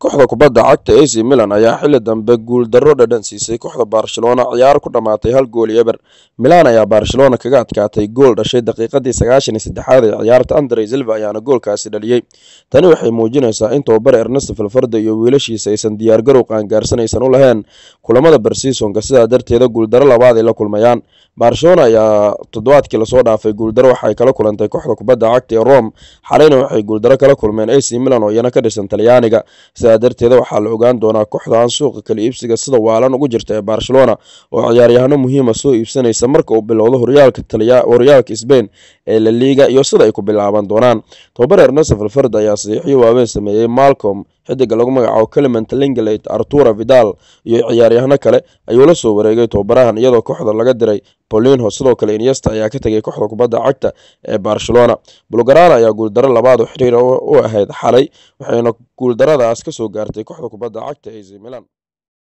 kooxda kubadda cagta AC Milan ayaa xilli dambe guul darro dhadhan siisay kooxda Barcelona ciyaar ku dhamaatay 1-0. Milan ayaa Barcelona kaga adkaatay gool dhashay daqiiqadii 93aad ee ciyaarta. Andre Silva ayaana goolkaasi dhaliyay. Tani waxay muujinaysaa in tababare Ernesto Valverde iyo wiilashiisa aysan diyaar garow qaangaarsanaysan u lahayn kulamada Barcelona, sidaa darteed guul darro labaad ay la kulmayaan. Barcelona ayaa toddobaadkii lasoo dhaafay guul darro waxay kala kulantay kooxda kubadda cagta ee Rome, xalayna waxay guul darro kala kulmeen AC Milan oo iyana ka dhisan Talyaaniga. sidaa darteed waxaa la ogaan doonaa kooxda aan suuqa kala iibsiga sida waalan ugu jirta ee Barcelona oo ciyaaryahano muhiim ah soo iibsanaysa marka uu bilowdo horyaalka Spain ee La Liga iyo sida ay ku bilaaban doonaan. Tababare Ernesto Valverde ayaa saxiixyo waaweyn sameeyay Malcolm xidiga lagu magacaabo Clement Lenglet, Arturo Vidal iyo ciyaaryahano kale ayuu la soo wareegay tababarahan iyadoo kooxda laga diray Paulinho. sidoo kale Iniesta ayaa ka tagay kooxda kubadda cagta ee Barcelona. Blaugrana ayaa guul darro labaad oo xiriir u ahayd xalay, waxayna guul darradaas ka soo gaartay kooxda kubadda cagta AC Milan.